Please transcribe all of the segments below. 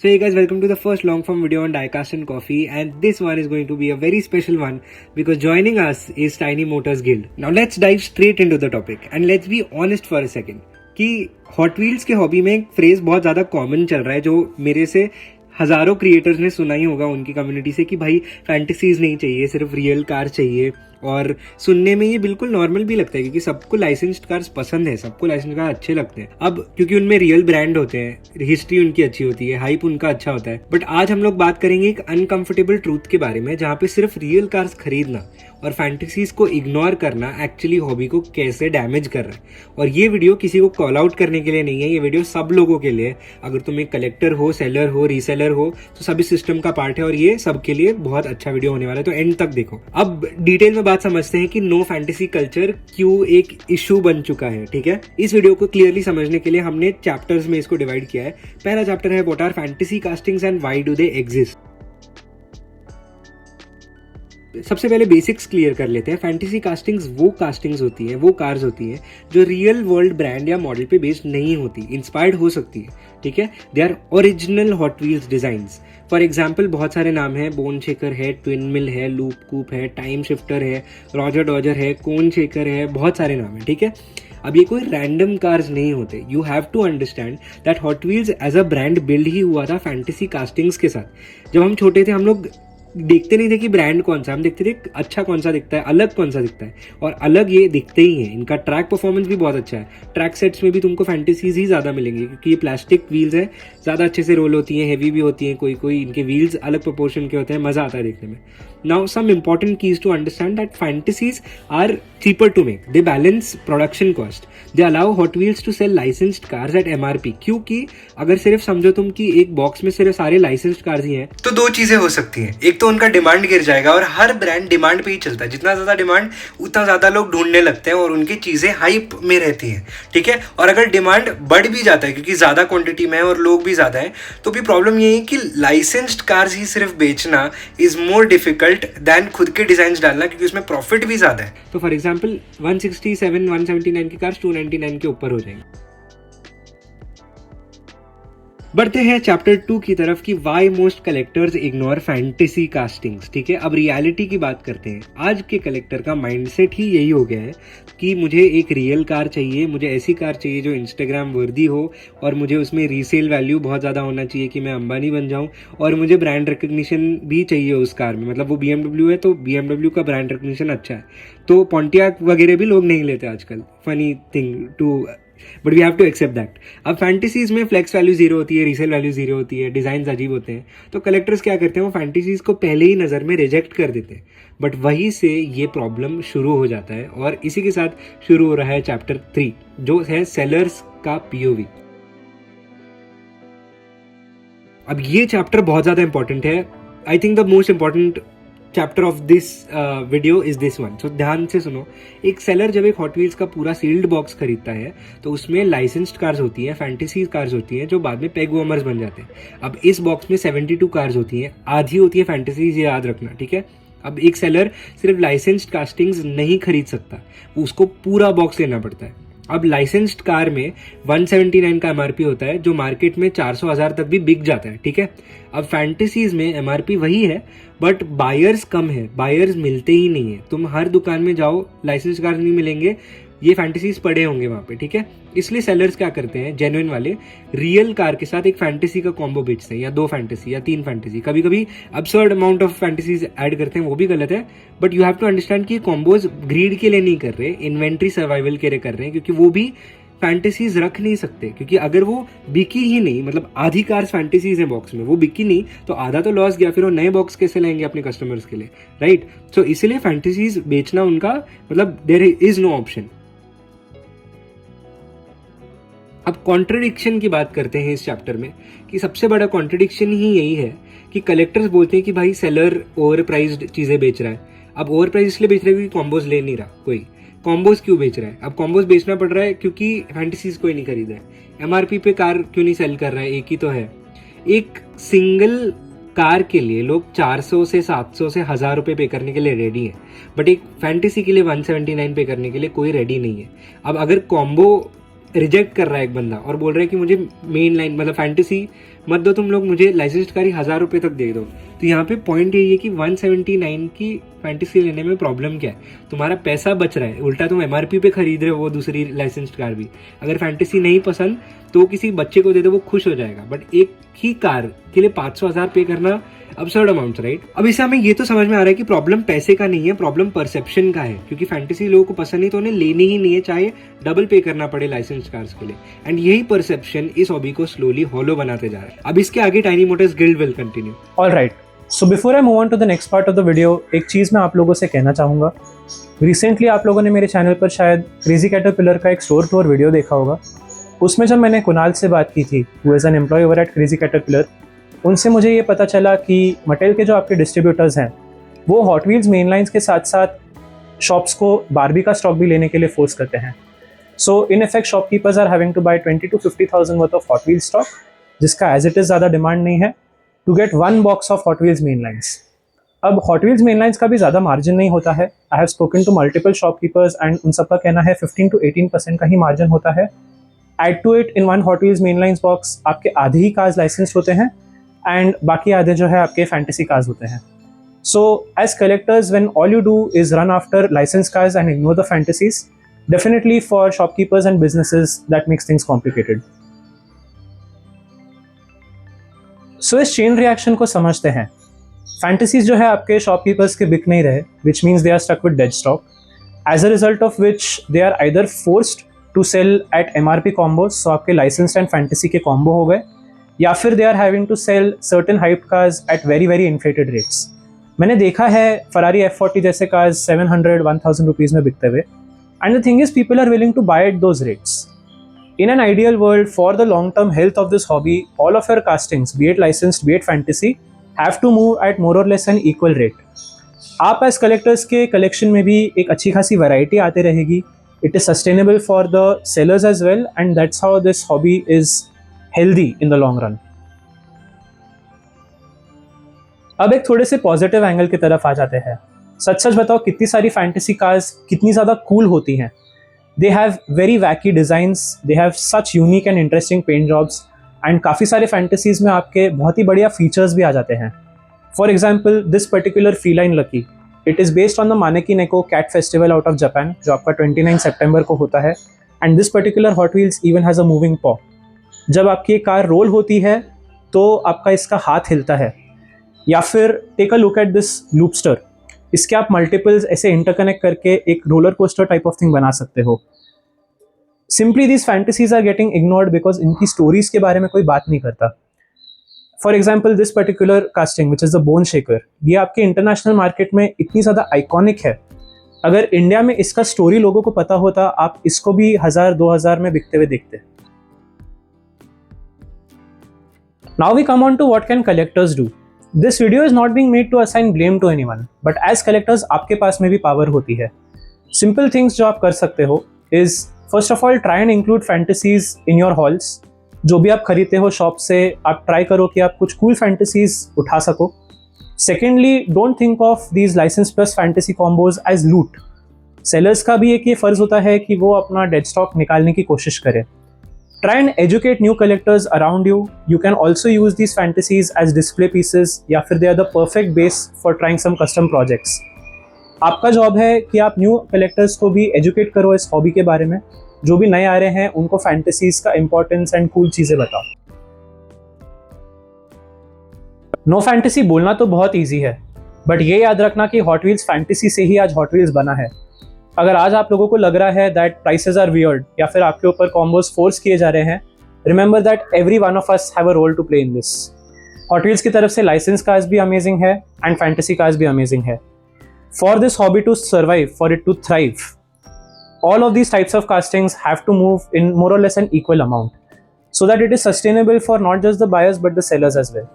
So hey guys, welcome to the first long form video on Diecast and Coffee, and this one is going to be a very special one because joining us is Tiny Motors Guild. Now let's dive straight into the topic and let's be honest for a second कि hot wheels के hobby में एक phrase बहुत ज़्यादा common चल रहा है जो मेरे से हज़ारों क्रिएटर्स ने सुना ही होगा उनकी कम्युनिटी से कि भाई फैंटेसीज नहीं चाहिए, सिर्फ रियल कार चाहिए। और सुनने में ये बिल्कुल नॉर्मल भी लगता है क्योंकि सबको लाइसेंस्ड कार्स पसंद है, सबको लाइसेंस्ड कार अच्छे लगते हैं। अब क्योंकि उनमें रियल ब्रांड होते हैं, हिस्ट्री उनकी अच्छी होती है, हाइप उनका अच्छा होता है। बट आज हम लोग बात करेंगे एक अनकंफर्टेबल ट्रूथ के बारे में जहाँ पे सिर्फ रियल कार्स खरीदना और फैंटेसीज को इग्नोर करना एक्चुअली हॉबी को कैसे डैमेज कर रहा है। और ये वीडियो किसी को कॉल आउट करने के लिए नहीं है, ये वीडियो सब लोगों के लिए। अगर तुम एक कलेक्टर हो, सेलर हो, रीसेलर हो तो सभी सिस्टम का पार्ट है और ये सबके लिए बहुत अच्छा वीडियो होने वाला है, तो एंड तक देखो। अब डिटेल में बात समझते हैं कि नो फैंटेसी कल्चर क्यों एक इशू बन चुका है। ठीक है, इस वीडियो को क्लियरली समझने के लिए हमने चैप्टर्स में इसको डिवाइड किया है। पहला चैप्टर है what are fantasy castings and why do they exist. सबसे पहले बेसिक्स क्लियर कर लेते हैं। फैंटेसी कास्टिंग्स वो कास्टिंग्स होती हैं, वो कार्स होती हैं जो रियल वर्ल्ड ब्रांड या मॉडल पे बेस्ड नहीं होती, इंस्पायर्ड हो सकती है। ठीक है, they are original Hot Wheels designs. For example बहुत सारे नाम हैं, बोन शेकर है, ट्विन मिल है, लूप कूप है, टाइम शिफ्टर है, रॉजर डॉजर है, कोन शेकर है, बहुत सारे नाम है। ठीक है, अब ये कोई रैंडम कार्स नहीं होते। You have to understand that Hot Wheels as a brand build ही हुआ था फैंटेसी कास्टिंग्स के साथ। जब हम छोटे थे हम लोग देखते नहीं थे कि ब्रांड कौन सा, हम देखते थे अच्छा कौन सा दिखता है, अलग कौन सा दिखता है, और अलग ये दिखते ही हैं। इनका ट्रैक परफॉर्मेंस भी बहुत अच्छा है। ट्रैक सेट्स में भी तुमको फैंटेसीज ही ज़्यादा मिलेंगे क्योंकि ये प्लास्टिक व्हील्स है, ज़्यादा अच्छे से रोल होती हैं, हैवी भी होती हैं, कोई इनके व्हील्स अलग प्रोपोर्शन के होते हैं, मज़ा आता है देखने में। Now some important keys to understand that fantasies are cheaper to make. They balance production cost. They allow Hot Wheels to sell licensed cars at MRP. क्योंकि अगर सिर्फ समझो तुम कि एक बॉक्स में सिर्फ सारे लाइसेंस्ड कार्स ही हैं तो दो चीजें हो सकती हैं। एक तो उनका डिमांड गिर जाएगा और हर ब्रांड डिमांड पे ही चलता है। जितना ज्यादा डिमांड उतना ज्यादा लोग ढूंढने लगते हैं और उनकी चीजें हाइप में रहती हैं। ठीक है, और अगर डिमांड बढ़ भी जाता है क्योंकि ज्यादा क्वांटिटी में है और लोग भी ज्यादा है तो भी प्रॉब्लम ये है कि लाइसेंस्ड कार्स ही सिर्फ बेचना इज मोर डिफिकल्ट दैन खुद के डिजाइन डालना क्योंकि उसमें प्रॉफिट भी ज्यादा है। तो फॉर एग्जाम्पल 167, 179 की कार्स 299 के ऊपर हो जाएंगे। बढ़ते हैं चैप्टर 2 की तरफ कि why most collectors ignore fantasy castings. ठीक है, अब रियलिटी की बात करते हैं। आज के कलेक्टर का माइंडसेट ही यही हो गया है कि मुझे एक रियल कार चाहिए, मुझे ऐसी कार चाहिए जो इंस्टाग्राम वर्दी हो और मुझे उसमें रीसेल वैल्यू बहुत ज़्यादा होना चाहिए कि मैं अंबानी बन जाऊं, और मुझे ब्रांड रिकग्निशन भी चाहिए उस कार में। मतलब वो BMW है तो BMW का ब्रांड रिकग्निशन अच्छा है, तो पॉन्टियाक वगैरह भी लोग नहीं लेते आजकल। Funny thing too, but we have to accept that. अब फैंटेसीज में फ्लेक्स वैल्यू जीरो होती है, रीसेल वैल्यू जीरो होती है, डिजाइन अजीब होते हैं, तो कलेक्टर्स क्या करते हैं, वो फैंटेसीज को पहले ही नज़र में रिजेक्ट कर देते हैं। बट वहीं से ये प्रॉब्लम शुरू हो जाता है और इसी के साथ शुरू हो रहा है चैप्टर 3 जो है सेलर्स का POV। अब ये चैप्टर बहुत ज़्यादा इंपॉर्टेंट है। I think the most important chapter of this video is this one. So ध्यान से सुनो। एक सेलर जब एक हॉट व्हील्स का पूरा सील्ड बॉक्स खरीदता है तो उसमें लाइसेंस्ड कार्स होती हैं, फैंटेसी कार्स होती हैं जो बाद में पेग वॉर्मर्स बन जाते हैं। अब इस बॉक्स में 72 कार्स होती हैं, आधी होती है फैंटेसीज, ये याद रखना। ठीक है, अब एक सेलर सिर्फ लाइसेंस्ड कास्टिंग्स नहीं खरीद सकता, उसको पूरा बॉक्स लेना पड़ता है। अब लाइसेंस्ड कार में 179 का MRP होता है जो मार्केट में 400,000 तक भी बिक जाता है। ठीक है, अब फैंटेसीज में MRP वही है बट बायर्स कम है, बायर्स मिलते ही नहीं है। तुम हर दुकान में जाओ, लाइसेंस्ड कार नहीं मिलेंगे, ये फैंटेसीज पड़े होंगे वहाँ पे। ठीक है, इसलिए सेलर्स क्या करते हैं, जेन्युइन वाले रियल कार के साथ एक फैंटेसी का कॉम्बो बेचते हैं, या 2 फैंटेसी या 3 फैंटेसी, कभी कभी absurd amount of fantasies add करते हैं, वो भी गलत है। But you have to understand कि कॉम्बोज ग्रीड के लिए नहीं कर रहे, इन्वेंट्री सर्वाइवल के लिए कर रहे हैं, क्योंकि वो भी फैंटेसीज रख नहीं सकते क्योंकि अगर वो बिकी ही नहीं, मतलब आधी कार्स फैंटेसीज हैं बॉक्स में, वो बिकी नहीं तो आधा तो लॉस गया, फिर वो नए बॉक्स कैसे लाएंगे अपने कस्टमर्स के लिए, राइट। सो इसलिए फैंटेसीज बेचना उनका मतलब देयर इज नो ऑप्शन। अब कॉन्ट्रडिक्शन की बात करते हैं इस चैप्टर में कि सबसे बड़ा कॉन्ट्रडिक्शन ही यही है कि कलेक्टर्स बोलते हैं कि भाई सेलर ओवर प्राइज्ड चीज़ें बेच रहा है। अब ओवर प्राइस इसलिए बेच रहा है क्योंकि कॉम्बोज ले नहीं रहा कोई। कॉम्बोज क्यों बेच रहा है, अब कॉम्बोज बेचना पड़ रहा है क्योंकि फैंटेसीज कोई नहीं खरीद रहा है। MRP पे कार क्यों नहीं सेल कर रहा है, एक ही तो है। एक सिंगल कार के लिए लोग 400 से 700 से 1000 रुपये पे करने के लिए रेडी है, बट एक फैंटेसी के लिए 179 पे करने के लिए कोई रेडी नहीं है। अब अगर कॉम्बो रिजेक्ट कर रहा है एक बंदा और बोल रहा है कि मुझे मेन लाइन मतलब फैंटेसी मत दो तुम लोग मुझे लाइसेंस्ड कार ही 1000 रुपये तक दे दो। तो यहाँ पे पॉइंट यही है कि 179 की फैंटेसी लेने में प्रॉब्लम क्या है, तुम्हारा पैसा बच रहा है, उल्टा तुम MRP पे खरीद रहे हो वो दूसरी लाइसेंस्ड कार भी। अगर फैंटेसी नहीं पसंद तो किसी बच्चे को दे दो, वो खुश हो जाएगा, बट एक ही कार के लिए 500,000 पे करना absurd amounts, राइट। अब इससे हमें ये तो समझ में आ रहा है कि प्रॉब्लम पैसे का नहीं है, प्रॉब्लम परसेप्शन का है, क्योंकि फैंटेसी लोगों को पसंद नहीं तो उन्हें लेनी ही नहीं है, चाहे डबल पे करना पड़े लाइसेंस कार्स के लिए। एंड यही परसेप्शन इस हॉबी को स्लोली हॉलो बनाते जा रहा है। अब इसके आगे tiny motors guild will continue. Alright, so before I move on to the next part of the video, एक चीज़ मैं आप लोगों से कहना चाहूँगा। रिसेंटली आप लोगों ने मेरे चैनल पर शायद क्रेजी कैटरपिलर का एक स्टोर टूर वीडियो देखा होगा। उसमें जब मैंने कुणाल से बात की थी, who is an employ over at Crazy Caterpillar, उनसे मुझे ये पता चला कि मटेल के जो आपके डिस्ट्रीब्यूटर्स हैं वो हॉट व्हील्स मेन लाइन्स के साथ साथ शॉप्स को बारबी का स्टॉक भी लेने के लिए फोर्स करते हैं। So in effect shopkeepers are having to buy 20 to 50,000 worth of Hot Wheels stock, जिसका एज इट इज़ ज़्यादा डिमांड नहीं है, to get 1 box of Hot Wheels main lines. अब हॉट व्हील्स मेन लाइन्स का भी ज़्यादा मार्जिन नहीं होता है। I have spoken to multiple shopkeepers and उन सबका कहना है 15 to 18% का ही मार्जिन होता है। Add to it, in one Hot Wheels main lines box आपके आधे ही कार्स लाइसेंस्ड होते हैं एंड बाकी आधे जो है आपके फैंटेसी कार्स होते हैं। So as collectors, when all you do is run after licence cars and ignore the fantasies, definitely for shopkeepers and businesses that makes things complicated. So इस चेन रिएक्शन को समझते हैं। फैंटेसीज जो है आपके shopkeepers के बिक नहीं रहे, which means they are stuck with dead stock, as a result of which they are either forced to sell at MRP combos, so आपके लाइसेंस्ड एंड फैंटेसी के कॉम्बो हो गए, या फिर they are having to sell certain hyped cars at very very inflated rates. मैंने देखा है Ferrari F40 जैसे कार्स 700-1000 रुपीज़ में बिकते हुए, and the thing is people are willing to buy at those rates. In an ideal world, for the long-term health of this hobby, all of your castings, be it licensed, be it fantasy, have to move at more or less an equal rate. आप as collectors के collection में भी एक अच्छी खासी variety आती रहेगी। It is sustainable for the sellers as well, and that's how this hobby is healthy in the long run. अब एक थोड़े से पॉजिटिव एंगल की तरफ आ जाते हैं। सच सच बताओ, कितनी सारी फैंटेसी कार्स कितनी ज़्यादा कूल होती हैं। They have very wacky designs, they have such unique and interesting paint jobs, and काफ़ी सारे फैंटेसीज में आपके बहुत ही बढ़िया फीचर्स भी आ जाते हैं। For example, this particular feline lucky, it is based on the Maneki Neko cat festival out of Japan, जो आपका 29 सितंबर को होता है। And this particular Hot Wheels even has a moving paw. जब आपकी एक कार रोल होती है तो आपका इसका हाथ हिलता है। या फिर take a look at this Loopster, इसके आप मल्टीपल्स ऐसे इंटरकनेक्ट करके एक roller coaster type of thing बना सकते हो। Simply this fantasies are getting ignored because इनकी स्टोरीज के बारे में कोई बात नहीं करता। For example, this particular casting which is the Bone Shaker, ये आपके इंटरनेशनल मार्केट में इतनी ज़्यादा आइकॉनिक है, अगर इंडिया में इसका स्टोरी लोगों को पता होता, आप इसको भी 1000-2000 में बिकते हुए देखते। Now we come on to what can collectors do. This video is not being made to assign blame to anyone, but as collectors आपके पास में भी पावर होती है। Simple things जो आप कर सकते हो is first of all try and include fantasies in your hauls. जो भी आप खरीदते हो शॉप से, आप ट्राई करो कि आप कुछ cool fantasies उठा सको। Secondly, don't think of these license plus fantasy combos as loot. Sellers का भी एक ये फर्ज होता है कि वो अपना डेड स्टॉक निकालने की कोशिश करें। Try and educate new collectors around you. You can also use these fantasies as display pieces, या फिर they are the perfect base for trying some custom projects. आपका जॉब है कि आप न्यू कलेक्टर्स को भी एजुकेट करो इस हॉबी के बारे में। जो भी नए आ रहे हैं उनको फैंटेसीज का इंपॉर्टेंस एंड कूल चीज़ें बताओ। नो फैंटेसी बोलना तो बहुत ईजी है, बट ये याद रखना कि हॉट व्हील्स फैंटेसी से ही आज हॉट व्हील्स बना है। अगर आज आप लोगों को लग रहा है दैट प्राइसेस आर वियर्ड या फिर आपके ऊपर कॉम्बोज फोर्स किए जा रहे हैं, remember that every one of us have a role to play in this. Hot Wheels की तरफ से लाइसेंस कार्स भी अमेजिंग है एंड फैंटेसी कार्स भी अमेजिंग है। For this hobby to survive, for it to thrive, all of these types of castings have to move in more or less an equal amount so that it is sustainable for not just the buyers but the sellers as well.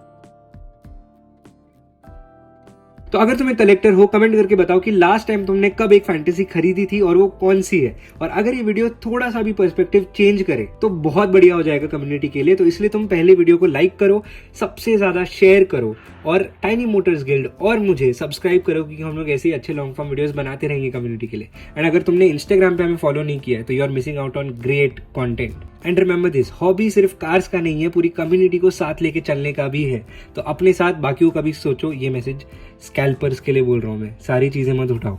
तो अगर तुम एक collector हो, comment करके बताओ कि last time तुमने कब एक फैंटेसी खरीदी थी और वो कौन सी है। और अगर ये वीडियो थोड़ा सा भी पर्सपेक्टिव चेंज करे तो बहुत बढ़िया हो जाएगा कम्युनिटी के लिए। तो इसलिए तुम पहले वीडियो को लाइक करो, सबसे ज्यादा शेयर करो और टाइनी मोटर्स गिल्ड और मुझे सब्सक्राइब करो, क्योंकि हम लोग ऐसे ही अच्छे लॉन्ग फॉर्म वीडियोस बनाते रहेंगे कम्युनिटी के लिए। एंड अगर तुमने इंस्टाग्राम पे हमें फॉलो नहीं किया है तो you are missing out on great content. And remember this, hobby सिर्फ कार्स का नहीं है, पूरी कम्युनिटी को साथ लेके चलने का भी है। तो अपने साथ बाकियों का भी सोचो। ये मैसेज स्कैल्पर्स के लिए बोल रहा हूँ मैं, सारी चीजें मत उठाओ।